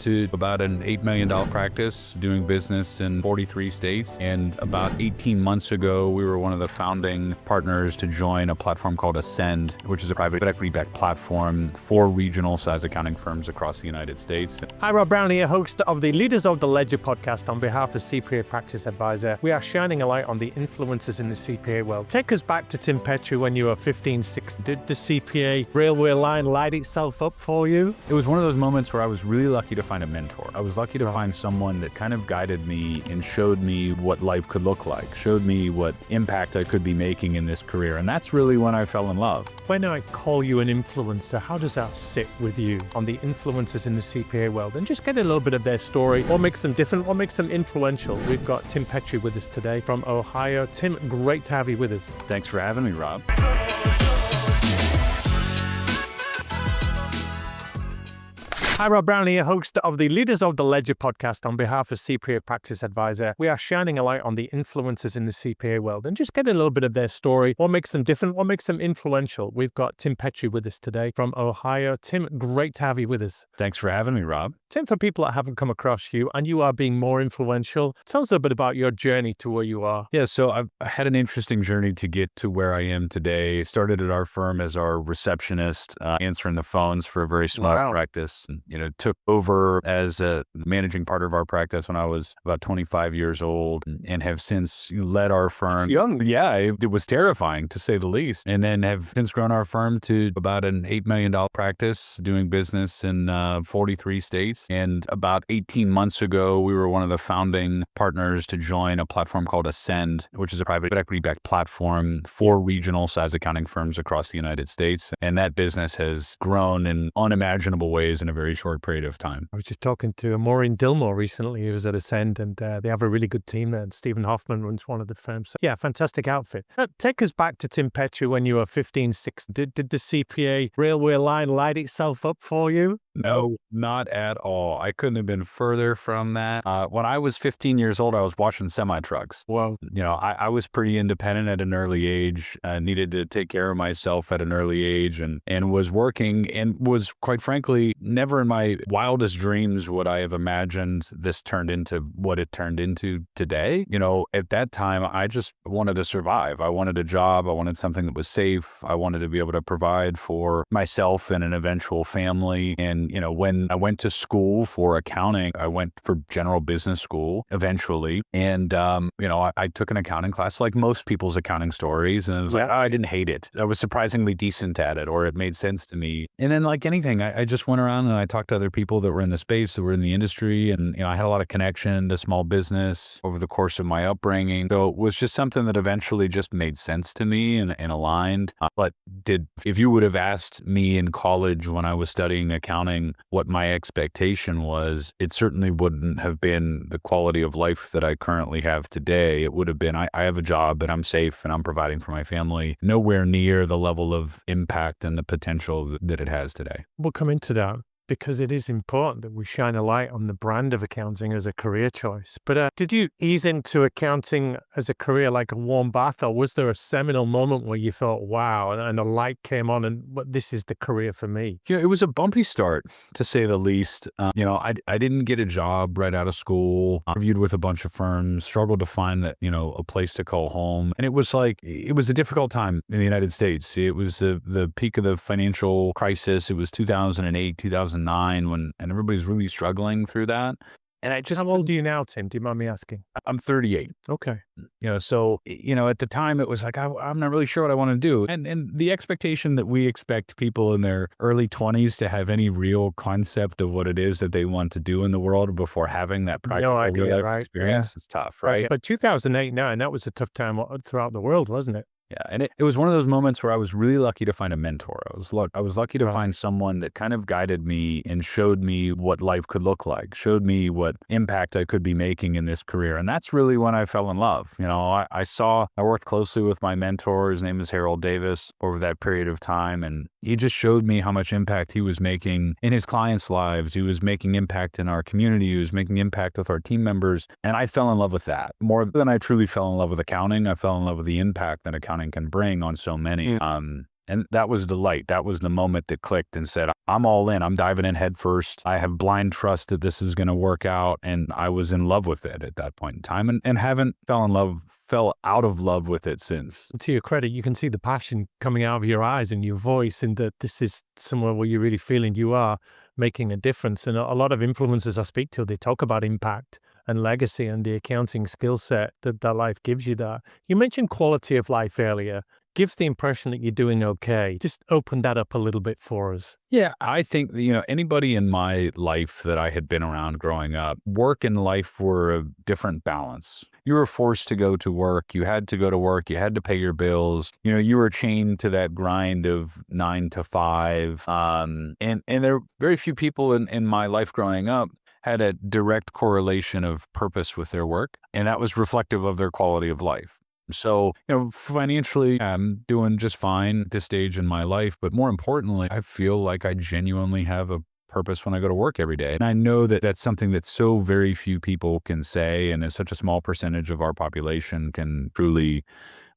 to about an $8 million practice doing business in 43 states. And about 18 months ago, we were one of the founding partners to join a platform called Ascend, which is a private equity-backed platform for regional size accounting firms across the United States. Hi, Rob Brown here, host of the Leaders of the Ledger podcast. On behalf of CPA Practice Advisor, we are shining a light on the influencers in the CPA world. Take us back to Tim Petrey when you were 15, 16. Did the CPA railway line light itself up for you? It was one of those moments where I was really lucky to find a mentor. I was lucky to find someone that kind of guided me and showed me what life could look like, showed me what impact I could be making in this career. And that's really when I fell in love. When I call you an influencer, how does that sit with you on the influencers in the CPA world? And just get a little bit of their story. What makes them different? What makes them influential? We've got Tim Petrey with us today from Ohio. Tim, great to have you with us. Thanks for having me, Rob. Hi, Rob Brown here, host of the Leaders of the Ledger podcast. On behalf of CPA Practice Advisor, we are shining a light on the influencers in the CPA world and just get a little bit of their story. What makes them different? What makes them influential? We've got Tim Petrey with us today from Ohio. Tim, great to have you with us. Thanks for having me, Rob. Tim, for people that haven't come across you and you are being more influential, tell us a bit about your journey to where you are. Yeah, so I had an interesting journey to get to where I am today. Started at our firm as our receptionist, answering the phones for a very small practice. And, took over as a managing partner of our practice when I was about 25 years old and have since led our firm. Young. Yeah, it was terrifying to say the least. And then have since grown our firm to about an $8 million practice doing business in 43 states. And about 18 months ago, we were one of the founding partners to join a platform called Ascend, which is a private equity-backed platform for regional size accounting firms across the United States. And that business has grown in unimaginable ways in a very short period of time. I was just talking to Maureen Dillmore recently, who was at Ascend, and they have a really good team there. Stephen Hoffman runs one of the firms. So, yeah, fantastic outfit. Take us back to Tim Petrey when you were 15, 16. Did the CPA railway line light itself up for you? No, not at all. I couldn't have been further from that. When I was 15 years old, I was washing semi-trucks. Wow. I was pretty independent at an early age, needed to take care of myself at an early age and was working and was, quite frankly, never in my wildest dreams would I have imagined this turned into what it turned into today. At that time, I just wanted to survive. I wanted a job. I wanted something that was safe. I wanted to be able to provide for myself and an eventual family. And when I went to school for accounting, I went for general business school eventually. And, I took an accounting class like most people's accounting stories. And I was like, I didn't hate it. I was surprisingly decent at it, or it made sense to me. And then like anything, I just went around and I talked to other people that were in the space, that were in the industry. And, I had a lot of connection to small business over the course of my upbringing. So it was just something that eventually just made sense to me and aligned. But if you would have asked me in college when I was studying accounting what my expectation was, it certainly wouldn't have been the quality of life that I currently have today. It would have been, I have a job and I'm safe and I'm providing for my family, nowhere near the level of impact and the potential that it has today. We'll come into that, because it is important that we shine a light on the brand of accounting as a career choice. But did you ease into accounting as a career like a warm bath, or was there a seminal moment where you thought, wow, and a light came on and this is the career for me? Yeah, it was a bumpy start, to say the least. I didn't get a job right out of school. I interviewed with a bunch of firms, struggled to find that, a place to call home. And it was a difficult time in the United States. It was the peak of the financial crisis. It was 2008, 2009, and everybody's really struggling through that. And I just... How old are you now, Tim? Do you mind me asking? I'm 38. Okay. So, at the time it was like, I'm not really sure what I want to do. And the expectation that we expect people in their early 20s to have any real concept of what it is that they want to do in the world before having that practical real life experience is tough, right? But 2008, that was a tough time throughout the world, wasn't it? Yeah. And it was one of those moments where I was really lucky to find a mentor. I was lucky to find someone that kind of guided me and showed me what life could look like, showed me what impact I could be making in this career. And that's really when I fell in love. I worked closely with my mentor. His name is Davis over that period of time. And he just showed me how much impact he was making in his clients' lives. He was making impact in our community. He was making impact with our team members. And I fell in love with that. More than I truly fell in love with accounting, I fell in love with the impact that accounting can bring on so many. And that was the light. That was the moment that clicked and said, I'm all in. I'm diving in head first. I have blind trust that this is going to work out. And I was in love with it at that point in time, and haven't fell out of love with it since. To your credit, you can see the passion coming out of your eyes and your voice, and that this is somewhere where you're really feeling you are making a difference. And a lot of influencers I speak to, they talk about impact and legacy and the accounting skill set that life gives you that. You mentioned quality of life earlier. Gives the impression that you're doing okay. Just open that up a little bit for us. Yeah, I think, anybody in my life that I had been around growing up, work and life were a different balance. You were forced to go to work. You had to go to work. You had to pay your bills. You were chained to that grind of 9 to 5. And there were very few people in my life growing up had a direct correlation of purpose with their work. And that was reflective of their quality of life. So, financially, I'm doing just fine at this stage in my life. But more importantly, I feel like I genuinely have a purpose when I go to work every day. And I know that that's something that so very few people can say, and such a small percentage of our population can truly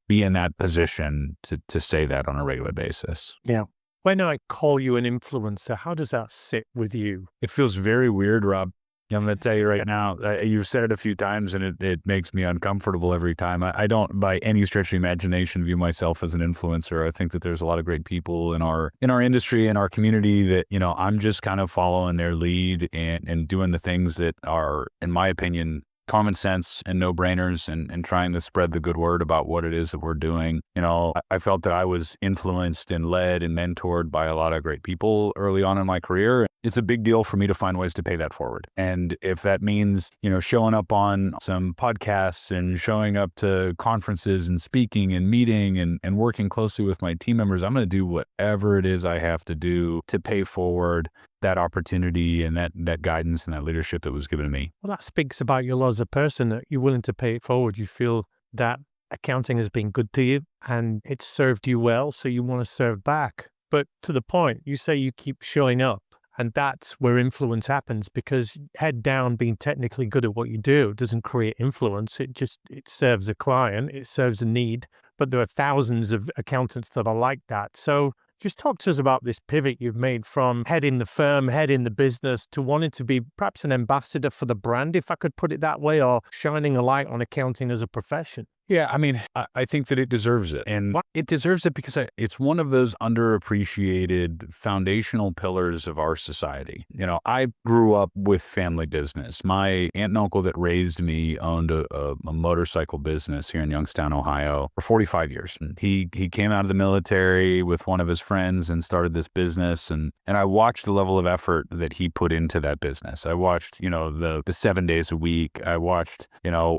be in that position to say that on a regular basis. Yeah. When I call you an influencer, how does that sit with you? It feels very weird, Rob. I'm going to tell you right now, you've said it a few times, and it makes me uncomfortable every time. I don't, by any stretch of the imagination, view myself as an influencer. I think that there's a lot of great people in our industry, in our community that, I'm just kind of following their lead and doing the things that are, in my opinion, common sense and no-brainers, and trying to spread the good word about what it is that we're doing. I felt that I was influenced and led and mentored by a lot of great people early on in my career. It's a big deal for me to find ways to pay that forward. And if that means, showing up on some podcasts and showing up to conferences and speaking and meeting and working closely with my team members, I'm going to do whatever it is I have to do to pay forward that opportunity and that guidance and that leadership that was given to me. Well, that speaks about you as a person, that you're willing to pay it forward. You feel that accounting has been good to you and it's served you well, so you want to serve back. But to the point, you say you keep showing up. And that's where influence happens, because head down, being technically good at what you do doesn't create influence. It serves a client, it serves a need. But there are thousands of accountants that are like that. So just talk to us about this pivot you've made from head in the firm, head in the business, to wanting to be perhaps an ambassador for the brand, if I could put it that way, or shining a light on accounting as a profession. Yeah, I think that it deserves it. And it deserves it because it's one of those underappreciated foundational pillars of our society. I grew up with family business. My aunt and uncle that raised me owned a motorcycle business here in Youngstown, Ohio for 45 years. And he came out of the military with one of his friends and started this business. And I watched the level of effort that he put into that business. I watched, the 7 days a week. I watched,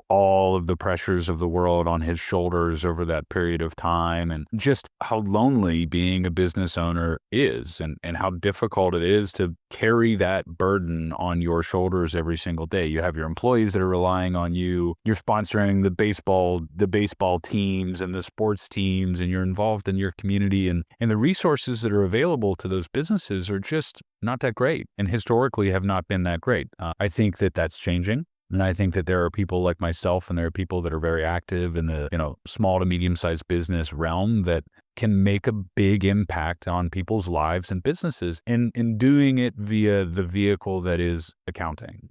all of the pressures of the world on his shoulders over that period of time, and just how lonely being a business owner is, and how difficult it is to carry that burden on your shoulders every single day. You have your employees that are relying on you. You're sponsoring the baseball teams and the sports teams, and you're involved in your community, and the resources that are available to those businesses are just not that great, and historically have not been that great. I think that that's changing. And I think that there are people like myself, and there are people that are very active in the, small to medium-sized business realm that can make a big impact on people's lives and businesses, and in doing it via the vehicle that is accounting.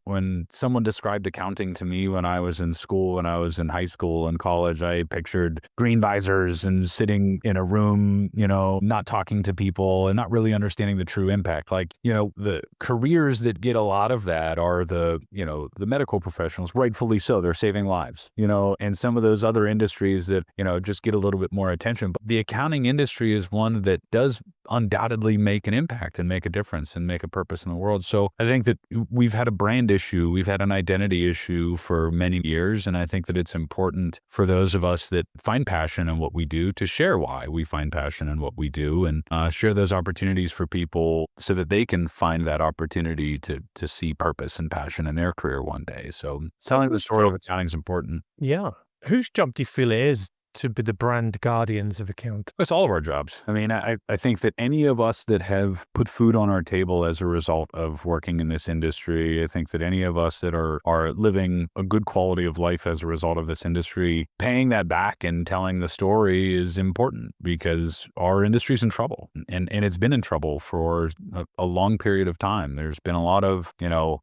When someone described accounting to me when I was in school, when I was in high school and college, I pictured green visors and sitting in a room, not talking to people and not really understanding the true impact. The careers that get a lot of that are the medical professionals, rightfully so. They're saving lives, and some of those other industries that, just get a little bit more attention. But the accounting industry is one that does undoubtedly make an impact and make a difference and make a purpose in the world. So I think that we've had a brand issue, we've had an identity issue for many years. And I think that it's important for those of us that find passion in what we do to share why we find passion in what we do, and share those opportunities for people so that they can find that opportunity to see purpose and passion in their career one day. So telling the story of accounting is important. Yeah. Whose job do you feel it is to be the brand guardians of account? It's all of our jobs. I mean, I think that any of us that have put food on our table as a result of working in this industry, I think that any of us that are living a good quality of life as a result of this industry, paying that back and telling the story is important because our industry's in trouble. And it's been in trouble for a long period of time. There's been a lot of,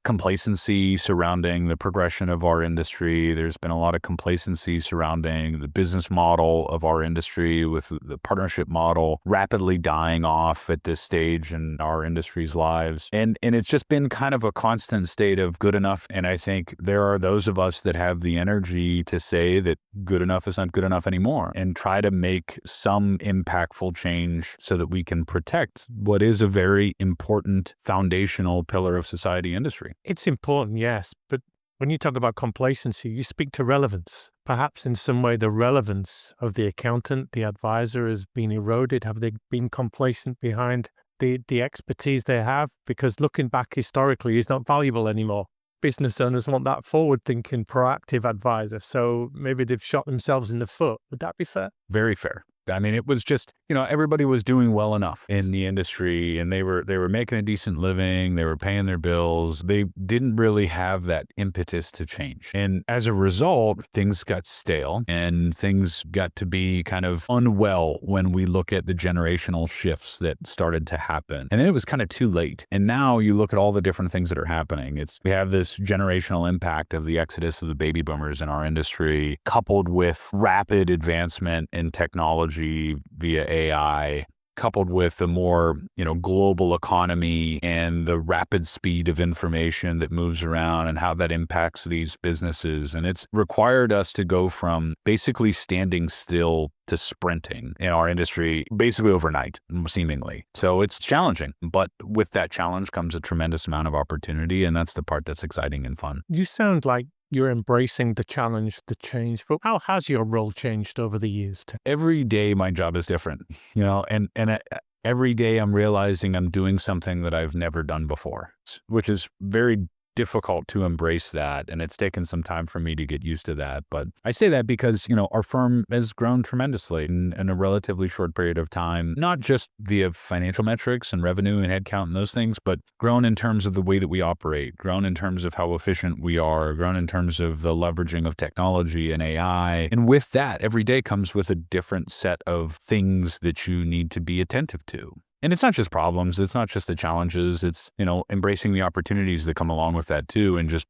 complacency surrounding the progression of our industry. There's been a lot of complacency surrounding the business model of our industry, with the partnership model rapidly dying off at this stage in our industry's lives. And it's just been kind of a constant state of good enough. And I think there are those of us that have the energy to say that good enough is not good enough anymore and try to make some impactful change so that we can protect what is a very important foundational pillar of society industry. It's important, yes, but when you talk about complacency, you speak to relevance. Perhaps in some way the relevance of the accountant, the advisor, has been eroded. Have they been complacent behind the expertise they have? Because looking back historically is not valuable anymore. Business owners want that forward-thinking, proactive advisor. So maybe they've shot themselves in the foot. Would that be fair? Very fair. I mean, it was just, everybody was doing well enough in the industry and they were making a decent living. They were paying their bills. They didn't really have that impetus to change. And as a result, things got stale and things got to be kind of unwell when we look at the generational shifts that started to happen. And then it was kind of too late. And now you look at all the different things that are happening. We have this generational impact of the exodus of the baby boomers in our industry, coupled with rapid advancement in technology via AI, coupled with the more, global economy and the rapid speed of information that moves around and how that impacts these businesses. And it's required us to go from basically standing still to sprinting in our industry basically overnight, seemingly. So it's challenging, but with that challenge comes a tremendous amount of opportunity. And that's the part that's exciting and fun. You sound like you're embracing the challenge, the change, but how has your role changed over the years? Every day my job is different, and every day I'm realizing I'm doing something that I've never done before, which is very difficult to embrace that. And it's taken some time for me to get used to that. But I say that because, our firm has grown tremendously in a relatively short period of time, not just via financial metrics and revenue and headcount and those things, but grown in terms of the way that we operate, grown in terms of how efficient we are, grown in terms of the leveraging of technology and AI. And with that, every day comes with a different set of things that you need to be attentive to. And it's not just problems. It's not just the challenges. It's, embracing the opportunities that come along with that too. And just,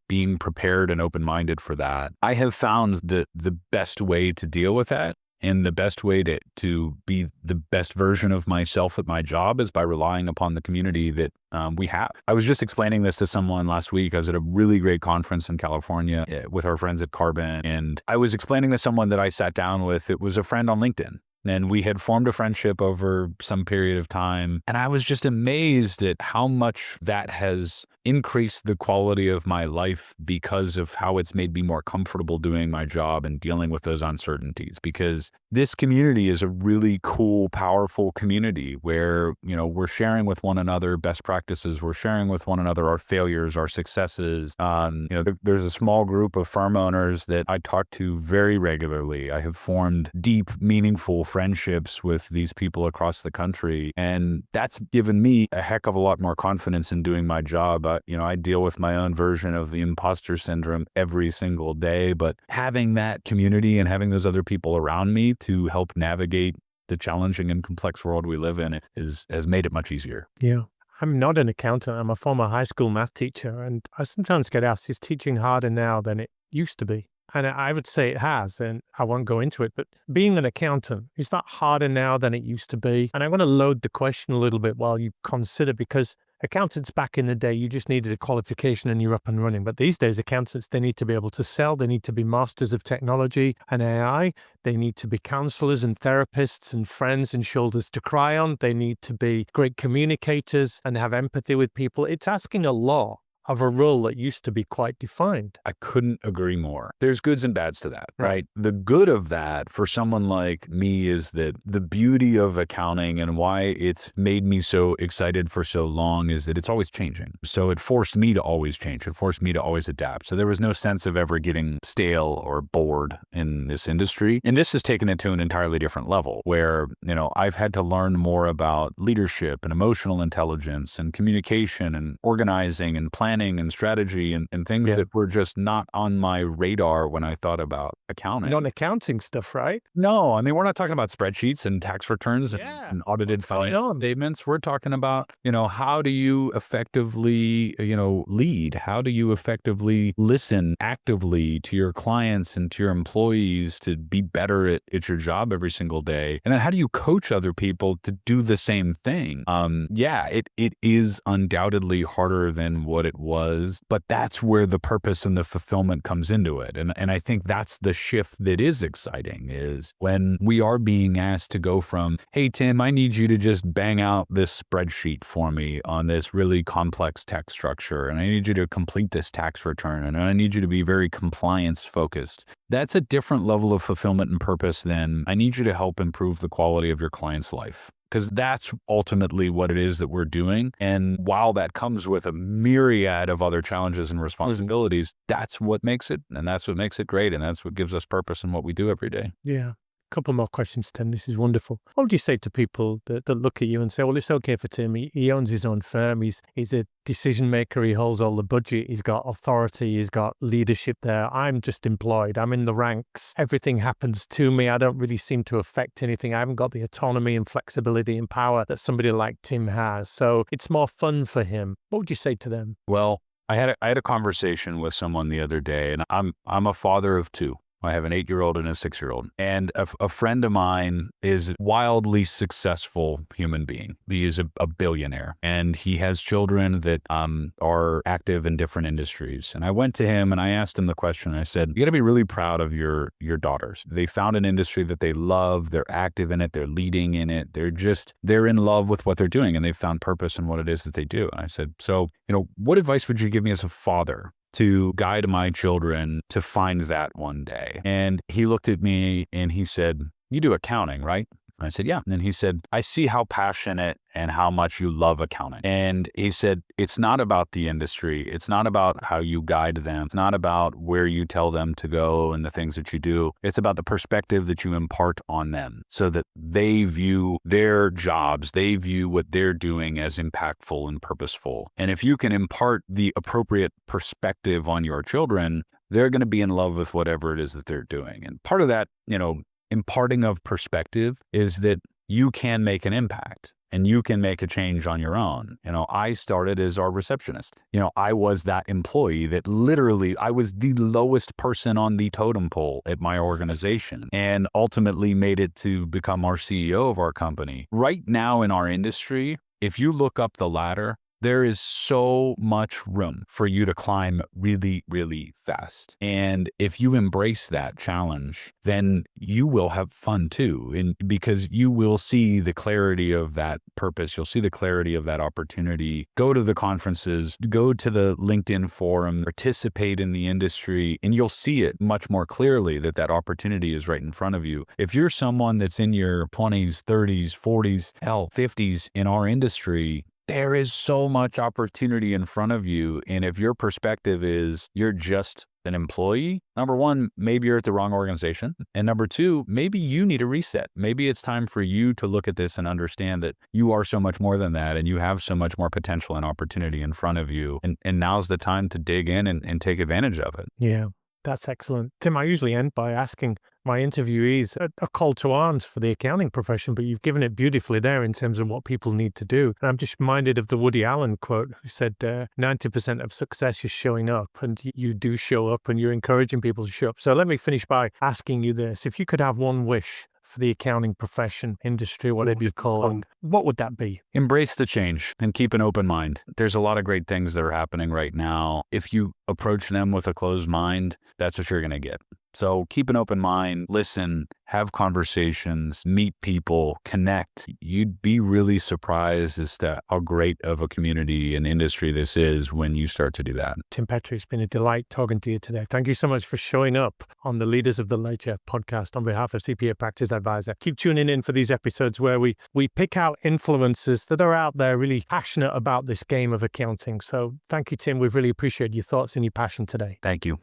being prepared and open-minded for that. I have found the best way to deal with that and the best way to be the best version of myself at my job is by relying upon the community that we have. I was just explaining this to someone last week. I was at a really great conference in California with our friends at Carbon. And I was explaining to someone that I sat down with. It was a friend on LinkedIn. And we had formed a friendship over some period of time. And I was just amazed at how much that has increased the quality of my life because of how it's made me more comfortable doing my job and dealing with those uncertainties. Because this community is a really cool, powerful community where, we're sharing with one another best practices. We're sharing with one another our failures, our successes. There's a small group of firm owners that I talk to very regularly. I have formed deep, meaningful friendships with these people across the country. And that's given me a heck of a lot more confidence in doing my job. I deal with my own version of the imposter syndrome every single day, but having that community and having those other people around me to help navigate the challenging and complex world we live in has made it much easier. Yeah. I'm not an accountant. I'm a former high school math teacher. And I sometimes get asked, is teaching harder now than it used to be? And I would say it has, and I won't go into it, but being an accountant, is that harder now than it used to be? And I want to load the question a little bit while you consider, because accountants back in the day, you just needed a qualification and you're up and running. But these days, accountants, they need to be able to sell. They need to be masters of technology and AI. They need to be counselors and therapists and friends and shoulders to cry on. They need to be great communicators and have empathy with people. It's asking a lot of a role that used to be quite defined. I couldn't agree more. There's goods and bads to that, right? The good of that for someone like me is that the beauty of accounting and why it's made me so excited for so long is that it's always changing. So it forced me to always change. It forced me to always adapt. So there was no sense of ever getting stale or bored in this industry. And this has taken it to an entirely different level where, I've had to learn more about leadership and emotional intelligence and communication and organizing and planning and strategy and things that were just not on my radar when I thought about accounting. Non-accounting stuff, right? No, I mean, we're not talking about spreadsheets and tax returns and audited financial statements. We're talking about, how do you effectively, lead? How do you effectively listen actively to your clients and to your employees to be better at your job every single day? And then how do you coach other people to do the same thing? It is undoubtedly harder than what it was, but that's where the purpose and the fulfillment comes into it. And I think that's the shift that is exciting is when we are being asked to go from, hey, Tim, I need you to just bang out this spreadsheet for me on this really complex tax structure. And I need you to complete this tax return. And I need you to be very compliance focused. That's a different level of fulfillment and purpose than I need you to help improve the quality of your client's life. Because that's ultimately what it is that we're doing. And while that comes with a myriad of other challenges and responsibilities, that's what makes it. And that's what makes it great. And that's what gives us purpose in what we do every day. Yeah. Couple more questions, Tim. This is wonderful. What would you say to people that look at you and say, well, it's okay for Tim. He owns his own firm. He's a decision maker. He holds all the budget. He's got authority. He's got leadership there. I'm just employed. I'm in the ranks. Everything happens to me. I don't really seem to affect anything. I haven't got the autonomy and flexibility and power that somebody like Tim has. So it's more fun for him. What would you say to them? Well, I had a conversation with someone the other day, and I'm a father of two. I have an 8-year-old and a 6-year-old. And a friend of mine is a wildly successful human being. He is a billionaire, and he has children that are active in different industries. And I went to him and I asked him the question. I said, you got to be really proud of your daughters. They found an industry that they love. They're active in it. They're leading in it. They're in love with what they're doing, and they found purpose in what it is that they do. And I said, so, what advice would you give me as a father to guide my children to find that one day? And he looked at me and he said, you do accounting, right? I said, yeah. And then he said, I see how passionate and how much you love accounting. And he said, it's not about the industry. It's not about how you guide them. It's not about where you tell them to go and the things that you do. It's about the perspective that you impart on them so that they view their jobs, they view what they're doing as impactful and purposeful. And if you can impart the appropriate perspective on your children, they're going to be in love with whatever it is that they're doing. And part of that, imparting of perspective is that you can make an impact and you can make a change on your own. I started as our receptionist. I was that employee that literally, I was the lowest person on the totem pole at my organization and ultimately made it to become our CEO of our company. Right now in our industry, if you look up the ladder, there is so much room for you to climb really, really fast. And if you embrace that challenge, then you will have fun too. And because you will see the clarity of that purpose, you'll see the clarity of that opportunity. Go to the conferences, go to the LinkedIn forum, participate in the industry, and you'll see it much more clearly that opportunity is right in front of you. If you're someone that's in your 20s, 30s, 40s, hell, 50s in our industry, there is so much opportunity in front of you. And if your perspective is you're just an employee, number one, maybe you're at the wrong organization. And number two, maybe you need a reset. Maybe it's time for you to look at this and understand that you are so much more than that. And you have so much more potential and opportunity in front of you. And now's the time to dig in and take advantage of it. Yeah. That's excellent. Tim, I usually end by asking my interviewees a call to arms for the accounting profession, but you've given it beautifully there in terms of what people need to do. And I'm just reminded of the Woody Allen quote who said 90% of success is showing up, and you do show up and you're encouraging people to show up. So let me finish by asking you this. If you could have one wish for the accounting profession, industry, whatever you call it, what would that be? Embrace the change and keep an open mind. There's a lot of great things that are happening right now. If you approach them with a closed mind, that's what you're going to get. So keep an open mind, listen, have conversations, meet people, connect. You'd be really surprised as to how great of a community and industry this is when you start to do that. Tim Petrey, it's been a delight talking to you today. Thank you so much for showing up on the Leaders of the Ledger podcast on behalf of CPA Practice Advisor. Keep tuning in for these episodes where we pick out influencers that are out there really passionate about this game of accounting. So thank you, Tim. We've really appreciated your thoughts and your passion today. Thank you.